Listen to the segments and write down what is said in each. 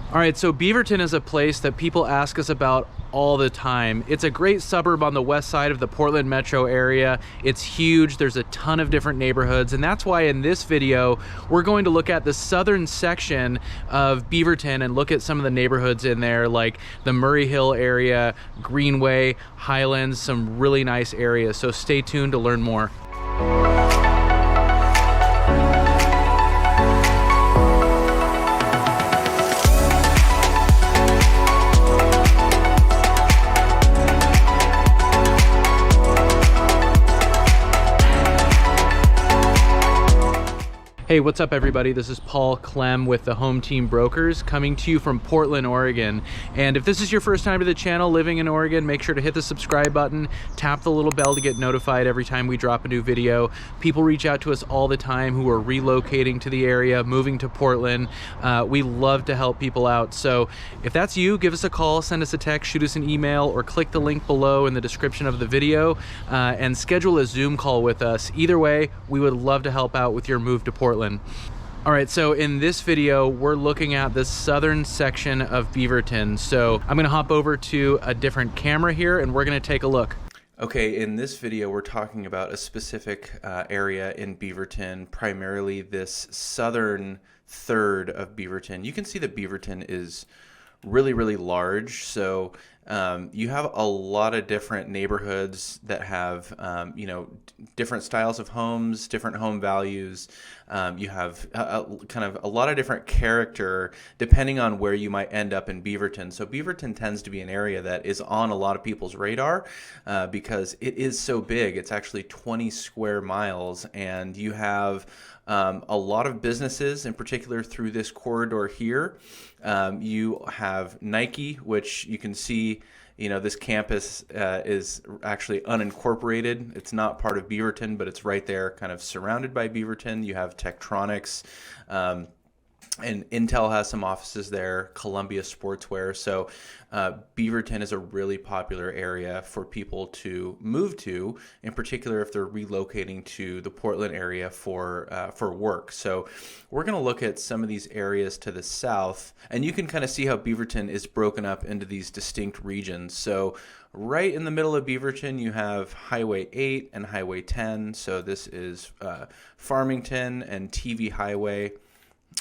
All right, so Beaverton is a place that people ask us about all the time. It's a great suburb on the west side of the Portland metro area. It's huge, there's a ton of different neighborhoods, and that's why in this video, we're going to look at the southern section of Beaverton and look at some of the neighborhoods in there, like the Murray Hill area, Greenway, Highlands, some really nice areas. So stay tuned to learn more. Hey, what's up everybody? This is Paul Clem with the Home Team Brokers coming to you from Portland, Oregon. And if this is your first time to the channel living in Oregon, make sure to hit the subscribe button, tap the little bell to get notified every time we drop a new video. People reach out to us all the time who are relocating to the area, moving to Portland. We love to help people out. So if that's you, give us a call, send us a text, shoot us an email, or click the link below in the description of the video and schedule a Zoom call with us. Either way, we would love to help out with your move to Portland. All right, so in this video, we're looking at the southern section of Beaverton. So I'm gonna hop over to a different camera here and we're gonna take a look. Okay, in this video, we're talking about a specific area in Beaverton, primarily this southern third of Beaverton. You can see that Beaverton is really, really large. So you have a lot of different neighborhoods that have, you know, different styles of homes, different home values. You have kind of a lot of different character depending on where you might end up in Beaverton. So Beaverton tends to be an area that is on a lot of people's radar because it is so big. It's actually 20 square miles, and you have a lot of businesses, in particular through this corridor here. You have Nike, which you can see, you know, this campus is actually unincorporated. It's not part of Beaverton, but it's right there, kind of surrounded by Beaverton. You have Tektronix, and Intel has some offices there, Columbia Sportswear. So Beaverton is a really popular area for people to move to, in particular if they're relocating to the Portland area for work. So we're going to look at some of these areas to the south, and you can kind of see how Beaverton is broken up into these distinct regions. So right in the middle of Beaverton, you have Highway 8 and Highway 10. So this is Farmington and TV Highway.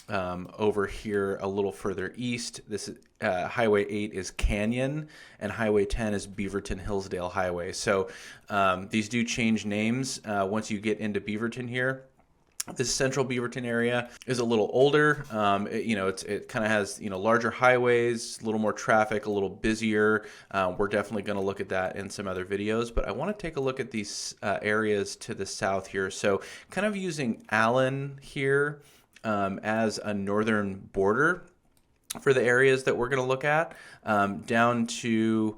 Over here a little further east, this is Highway 8 is Canyon, and Highway 10 is Beaverton Hillsdale Highway. So these do change names once you get into Beaverton here. This central Beaverton area is a little older. You know, it kind of has, you know, larger highways, a little more traffic, a little busier. We're definitely going to look at that in some other videos, but I want to take a look at these areas to the south here. So kind of using Allen here as a northern border for the areas that we're going to look at, down to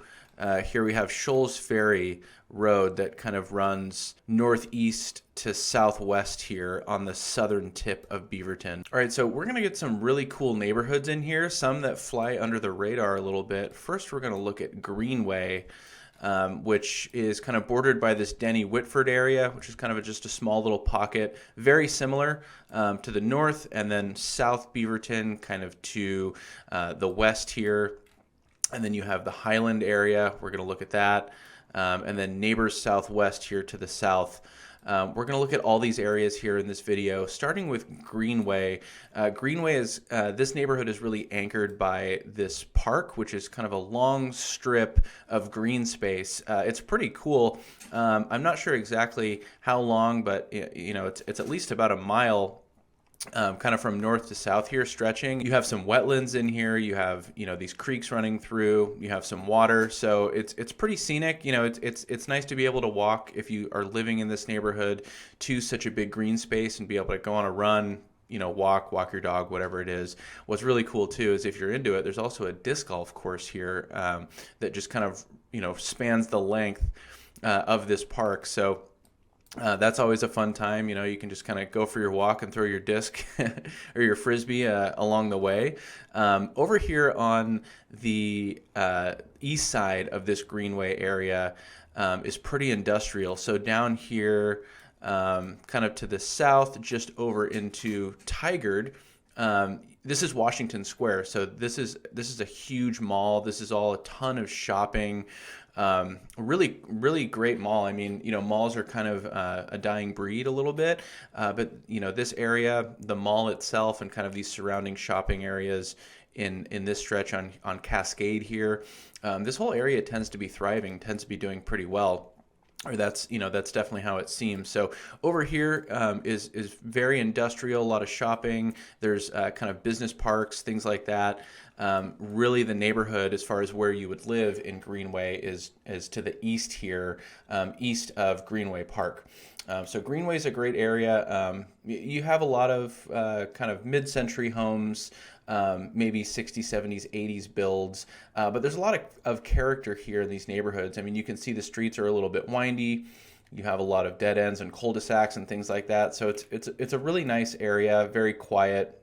here we have Shoals Ferry Road that kind of runs northeast to southwest here on the southern tip of Beaverton. All right, so we're going to get some really cool neighborhoods in here, some that fly under the radar a little bit. First, we're going to look at Greenway, which is kind of bordered by this Denny Whitford area, which is kind of just a small little pocket, very similar to the north, and then South Beaverton kind of to the west here. And then you have the Highland area. We're going to look at that. And then neighbors southwest here to the south. We're going to look at all these areas here in this video, starting with Greenway. Greenway is, this neighborhood is really anchored by this park, which is kind of a long strip of green space. It's pretty cool. I'm not sure exactly how long, but you know, it's at least about a mile kind of from north to south here stretching. You have some wetlands in here. You have, you know, these creeks running through. You have some water. So it's pretty scenic. You know, it's nice to be able to walk if you are living in this neighborhood to such a big green space and be able to go on a run, you know, walk your dog, whatever it is. What's really cool too is if you're into it, there's also a disc golf course here that just kind of, you know, spans the length of this park. So that's always a fun time. You know, you can just kind of go for your walk and throw your disc or your frisbee along the way. Over here on the east side of this Greenway area is pretty industrial. So down here, kind of to the south, just over into Tigard, this is Washington Square. So this is a huge mall. This is all a ton of shopping. Really, really great mall. I mean, malls are kind of a dying breed a little bit, but this area, the mall itself, and kind of these surrounding shopping areas in this stretch on Cascade here, this whole area tends to be thriving, tends to be doing pretty well. Or that's definitely how it seems. So over here is very industrial, a lot of shopping. There's kind of business parks, things like that. Really, the neighborhood, as far as where you would live in Greenway, is to the east here, east of Greenway Park. So Greenway is a great area. You have a lot of kind of mid-century homes, maybe 60s, 70s, 80s builds, but there's a lot of character here in these neighborhoods. I mean, you can see the streets are a little bit windy. You have a lot of dead ends and cul-de-sacs and things like that. So it's a really nice area, very quiet,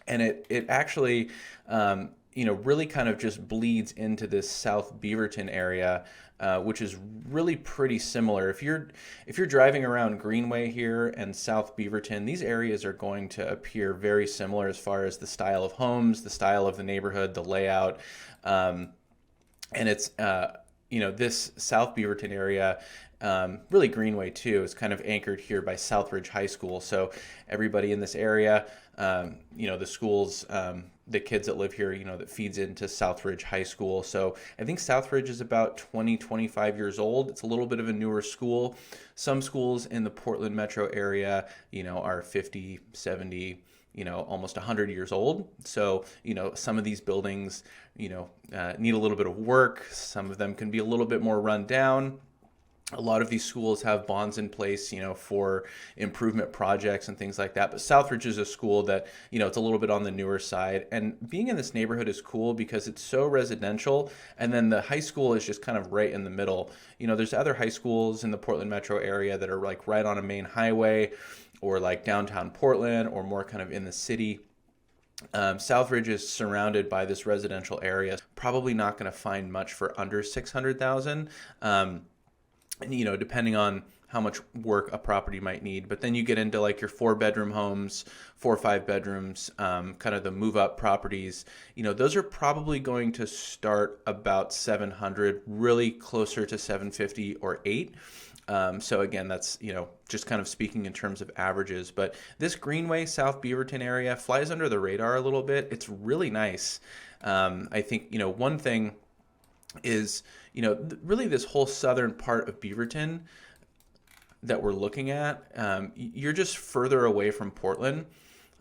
and it actually really kind of just bleeds into this South Beaverton area, which is really pretty similar. If you're driving around Greenway here and South Beaverton, these areas are going to appear very similar as far as the style of homes, the style of the neighborhood, the layout, and it's this South Beaverton area. Really Greenway too is kind of anchored here by Southridge High School. So everybody in this area, the schools, the kids that live here, that feeds into Southridge High School. So I think Southridge is about 25 years old. It's a little bit of a newer school. Some schools in the Portland metro area, are 50, 70, almost 100 years old. So, some of these buildings, need a little bit of work. Some of them can be a little bit more run down. A lot of these schools have bonds in place, for improvement projects and things like that. But Southridge is a school that, it's a little bit on the newer side. And being in this neighborhood is cool because it's so residential. And then the high school is just kind of right in the middle. There's other high schools in the Portland metro area that are like right on a main highway or like downtown Portland or more kind of in the city. Southridge is surrounded by this residential area. Probably not going to find much for under $600,000. Depending on how much work a property might need. But then you get into like your 4-bedroom homes, 4 or 5 bedrooms, kind of the move-up properties. Those are probably going to start about 700, really closer to 750 or 8. So again, that's, just kind of speaking in terms of averages. But this Greenway, South Beaverton area flies under the radar a little bit. It's really nice. I think, one thing is, really this whole southern part of Beaverton that we're looking at, you're just further away from Portland.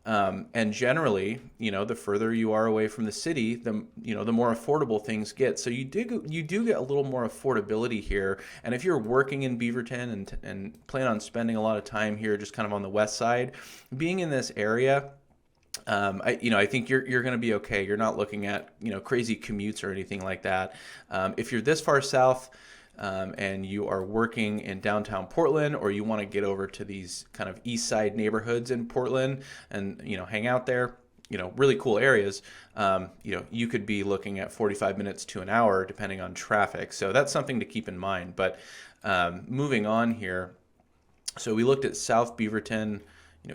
And generally, the further you are away from the city, the more affordable things get. So you do get a little more affordability here. And if you're working in Beaverton and plan on spending a lot of time here, just kind of on the west side, being in this area, I think you're going to be okay. You're not looking at, crazy commutes or anything like that. If you're this far south, and you are working in downtown Portland, or you want to get over to these kind of east side neighborhoods in Portland and, hang out there, really cool areas, you could be looking at 45 minutes to an hour depending on traffic. So that's something to keep in mind. But moving on here, so we looked at South Beaverton,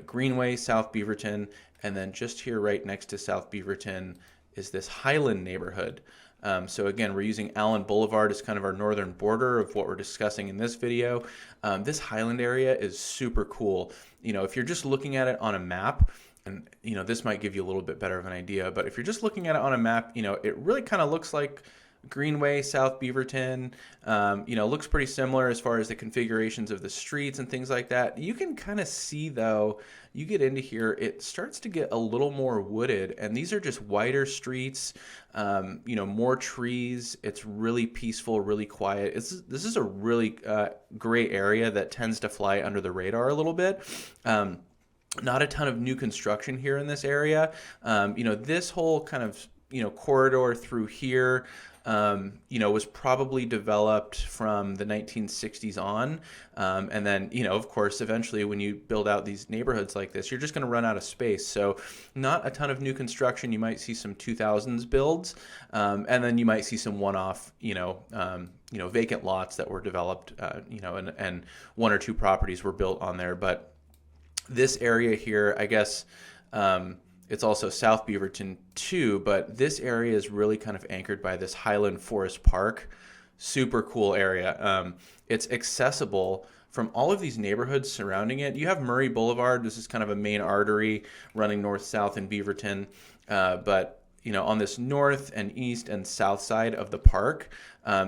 Greenway, South Beaverton, and then just here right next to South Beaverton is this Highland neighborhood. So again, we're using Allen Boulevard as kind of our northern border of what we're discussing in this video. This Highland area is super cool. If you're just looking at it on a map, and this might give you a little bit better of an idea, but if you're just looking at it on a map, it really kind of looks like Greenway, South Beaverton, looks pretty similar as far as the configurations of the streets and things like that. You can kind of see, though, you get into here, it starts to get a little more wooded, and these are just wider streets, more trees. It's really peaceful, really quiet. This is a really great area that tends to fly under the radar a little bit. Not a ton of new construction here in this area. This whole kind of, corridor through here, was probably developed from the 1960s on. And then, of course, eventually when you build out these neighborhoods like this, you're just going to run out of space. So not a ton of new construction. You might see some 2000s builds, and then you might see some one-off, vacant lots that were developed, and 1 or 2 properties were built on there. But this area here, I guess, It's also South Beaverton too, but this area is really kind of anchored by this Highland Forest Park. Super cool area. It's accessible from all of these neighborhoods surrounding it. You have Murray Boulevard. This is kind of a main artery running north-south in Beaverton. But on this north and east and south side of the park,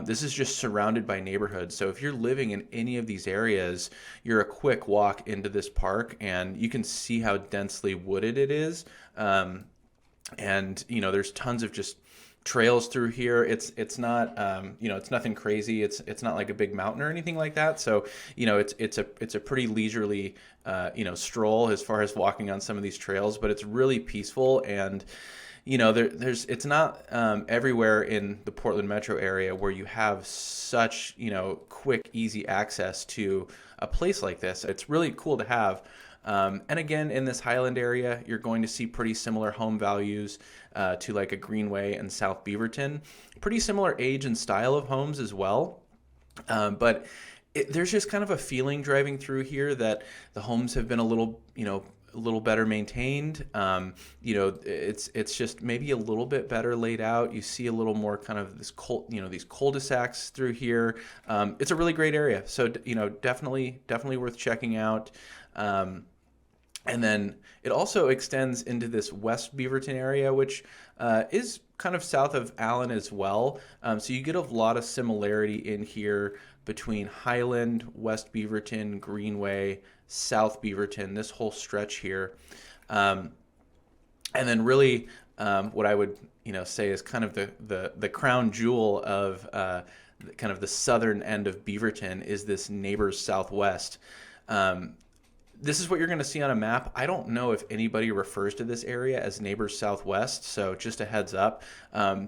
this is just surrounded by neighborhoods. So if you're living in any of these areas, you're a quick walk into this park, and you can see how densely wooded it is. And there's tons of just trails through here. It's not it's nothing crazy. It's not like a big mountain or anything like that. So it's a pretty leisurely stroll as far as walking on some of these trails, but it's really peaceful. And it's not everywhere in the Portland metro area where you have such quick, easy access to a place like this. It's really cool to have. And again, in this Highland area, you're going to see pretty similar home values to like a Greenway and South Beaverton. Pretty similar age and style of homes as well. But there's just kind of a feeling driving through here that the homes have been a little better maintained. It's just maybe a little bit better laid out. You see a little more kind of this these cul-de-sacs through here. It's a really great area. So definitely worth checking out. And then it also extends into this West Beaverton area, which is kind of south of Allen as well. So you get a lot of similarity in here between Highland, West Beaverton, Greenway, South Beaverton, this whole stretch here. And then really what I would say is kind of the crown jewel of kind of the southern end of Beaverton is this Neighbors Southwest. This is what you're going to see on a map. I don't know if anybody refers to this area as Neighbors Southwest, so just a heads up.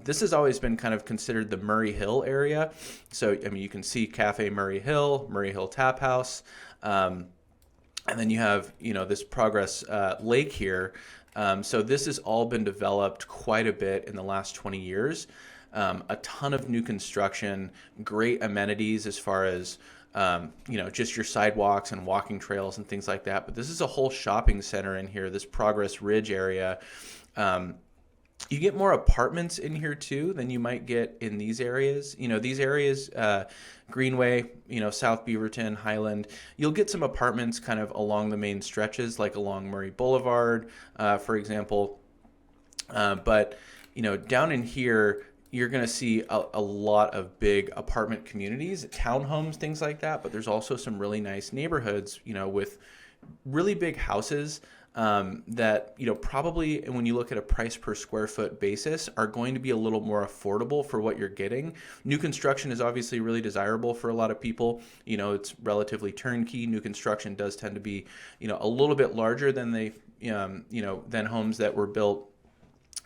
This has always been kind of considered the Murray Hill area. So, you can see Cafe Murray Hill Tap House, and then you have, this Progress Lake here. So this has all been developed quite a bit in the last 20 years. A ton of new construction, great amenities as far as just your sidewalks and walking trails and things like that. But this is a whole shopping center in here, this Progress Ridge area. You get more apartments in here too than you might get in these areas. These areas, Greenway, South Beaverton, Highland, you'll get some apartments kind of along the main stretches, like along Murray Boulevard, for example. But down in here, you're going to see a lot of big apartment communities, townhomes, things like that. But there's also some really nice neighborhoods, with really big houses that, probably when you look at a price per square foot basis are going to be a little more affordable for what you're getting. New construction is obviously really desirable for a lot of people. It's relatively turnkey. New construction does tend to be, a little bit larger than than homes that were built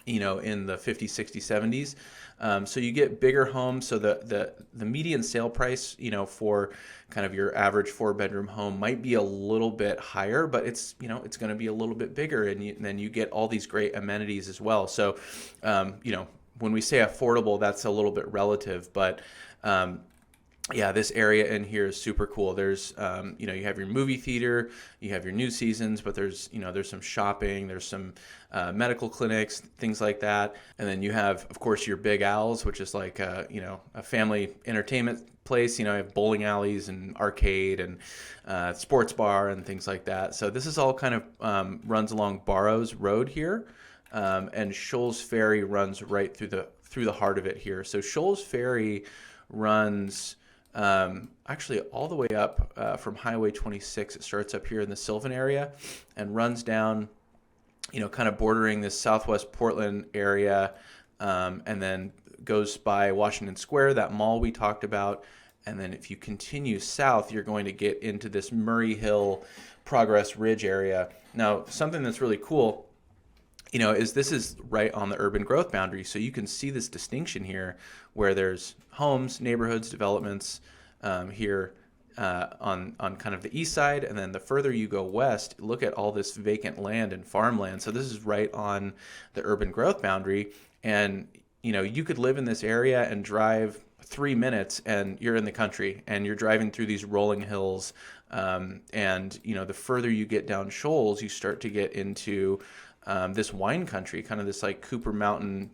in the 50s, 60s, 70s. So you get bigger homes. So the median sale price, for kind of your average 4-bedroom home might be a little bit higher, but it's going to be a little bit bigger, and then you get all these great amenities as well. So, when we say affordable, that's a little bit relative, but yeah, this area in here is super cool. There's, you have your movie theater, you have your New Seasons, but there's some shopping, there's some medical clinics, things like that. And then you have, of course, your Big Owls, which is like, a family entertainment place. You have bowling alleys and arcade and sports bar and things like that. So this is all kind of runs along Barrows Road here. And Shoals Ferry runs right through the heart of it here. So Shoals Ferry runs actually all the way up from Highway 26. It starts up here in the Sylvan area and runs down, kind of bordering this southwest Portland area, and then goes by Washington Square, that mall we talked about. And then if you continue south, you're going to get into this Murray Hill, Progress Ridge area. Now, something that's really cool, is this is right on the urban growth boundary. So you can see this distinction here where there's homes, neighborhoods, developments here on kind of the east side. And then the further you go west, look at all this vacant land and farmland. So this is right on the urban growth boundary. And, you could live in this area and drive 3 minutes and you're in the country, and you're driving through these rolling hills. And, the further you get down Shoals, you start to get into this wine country, kind of this like Cooper Mountain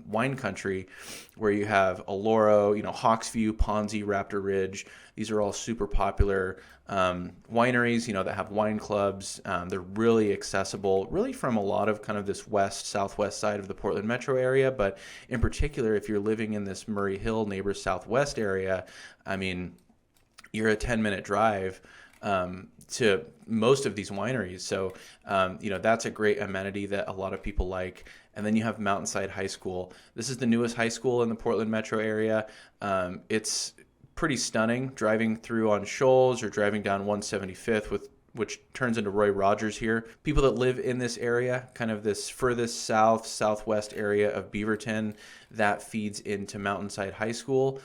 wine country, where you have Oloro, Hawksview, Ponzi, Raptor Ridge. These are all super popular wineries, that have wine clubs. They're really accessible, really from a lot of kind of this southwest side of the Portland metro area. But in particular, if you're living in this Murray Hill, Neighbors Southwest area, I mean, you're a 10-minute drive to most of these wineries. So, that's a great amenity that a lot of people like. And then you have Mountainside High School. This is the newest high school in the Portland metro area. It's pretty stunning, driving through on Shoals or driving down 175th, which turns into Roy Rogers here. People that live in this area, kind of this furthest southwest area of Beaverton, that feeds into Mountainside High School.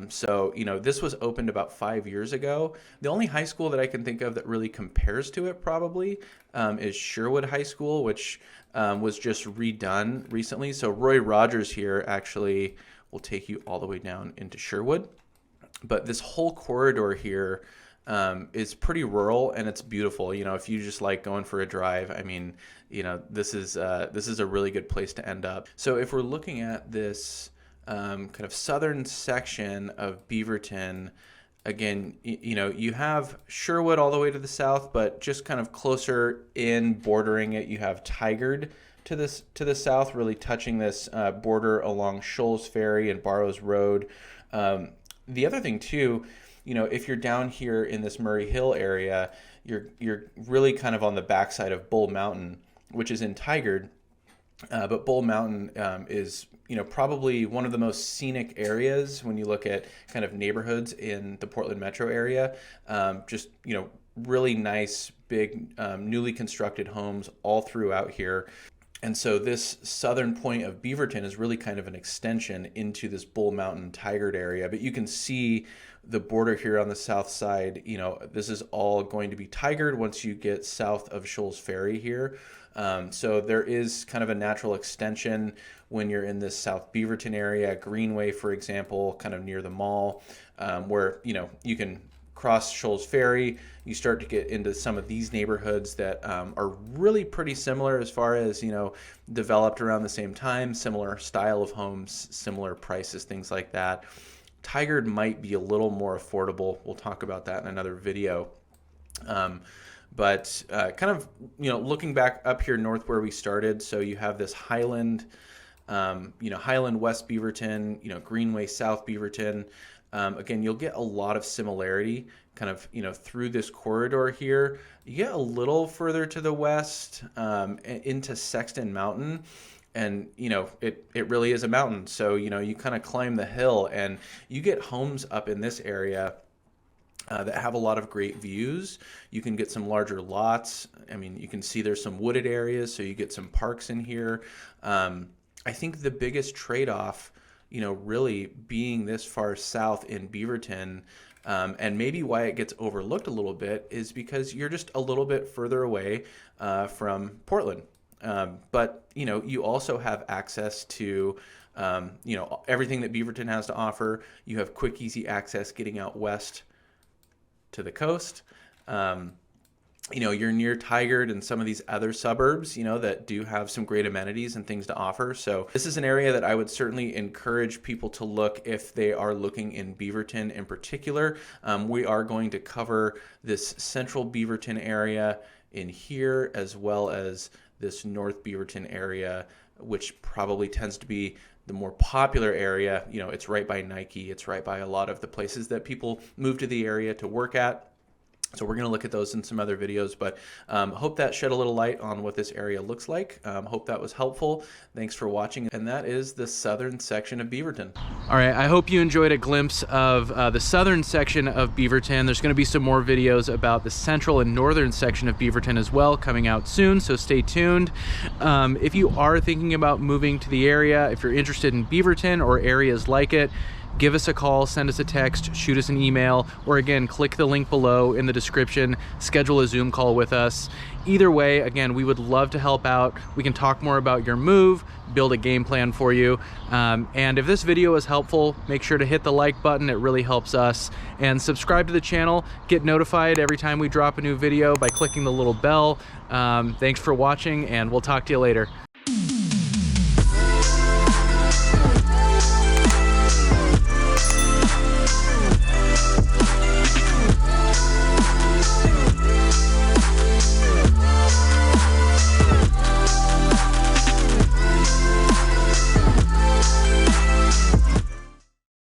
So, this was opened about 5 years ago. The only high school that I can think of that really compares to it probably is Sherwood High School, which was just redone recently. So Roy Rogers here actually will take you all the way down into Sherwood. But this whole corridor here is pretty rural, and it's beautiful. If you just like going for a drive, I mean, this is a really good place to end up. So if we're looking at this kind of southern section of Beaverton, again, you have Sherwood all the way to the south, but just kind of closer in, bordering it, you have Tigard to the south, really touching this border along Shoals Ferry and Barrows Road. The other thing too, if you're down here in this Murray Hill area, you're really kind of on the backside of Bull Mountain, which is in Tigard. But Bull Mountain is, probably one of the most scenic areas when you look at kind of neighborhoods in the Portland metro area. Just, really nice, big, newly constructed homes all throughout here. And so this southern point of Beaverton is really kind of an extension into this Bull Mountain Tigard area. But you can see the border here on the south side. This is all going to be Tigard once you get south of Shoals Ferry here. So there is kind of a natural extension when you're in this South Beaverton area, Greenway, for example, kind of near the mall, where, you can cross Shoals Ferry. You start to get into some of these neighborhoods that are really pretty similar as far as, developed around the same time, similar style of homes, similar prices, things like that. Tigard might be a little more affordable. We'll talk about that in another video. But kind of, looking back up here north where we started, so you have this Highland, Highland West Beaverton, Greenway South Beaverton. Again, you'll get a lot of similarity kind of, through this corridor here. You get a little further to the west into Sexton Mountain. And, it really is a mountain. So, you kind of climb the hill and you get homes up in this area that have a lot of great views. You can get some larger lots. I mean, you can see there's some wooded areas, so you get some parks in here. I think the biggest trade-off, really being this far south in Beaverton, and maybe why it gets overlooked a little bit, is because you're just a little bit further away from Portland. But, you also have access to, everything that Beaverton has to offer. You have quick, easy access getting out west to the coast. You're near Tigard and some of these other suburbs, that do have some great amenities and things to offer. So this is an area that I would certainly encourage people to look if they are looking in Beaverton in particular. We are going to cover this central Beaverton area in here, as well as this North Beaverton area, which probably tends to be the more popular area. It's right by Nike. It's right by a lot of the places that people move to the area to work at. So we're going to look at those in some other videos, but hope that shed a little light on what this area looks like. Hope that was helpful. Thanks for watching. And that is the southern section of Beaverton. All right, I hope you enjoyed a glimpse of the southern section of Beaverton. There's going to be some more videos about the central and northern section of Beaverton as well coming out soon, so stay tuned. If you are thinking about moving to the area, if you're interested in Beaverton or areas like it, give us a call, send us a text, shoot us an email, or again, click the link below in the description, schedule a Zoom call with us. Either way, again, we would love to help out. We can talk more about your move, build a game plan for you. And if this video is helpful, make sure to hit the like button. It really helps us. And subscribe to the channel. Get notified every time we drop a new video by clicking the little bell. Thanks for watching, and we'll talk to you later.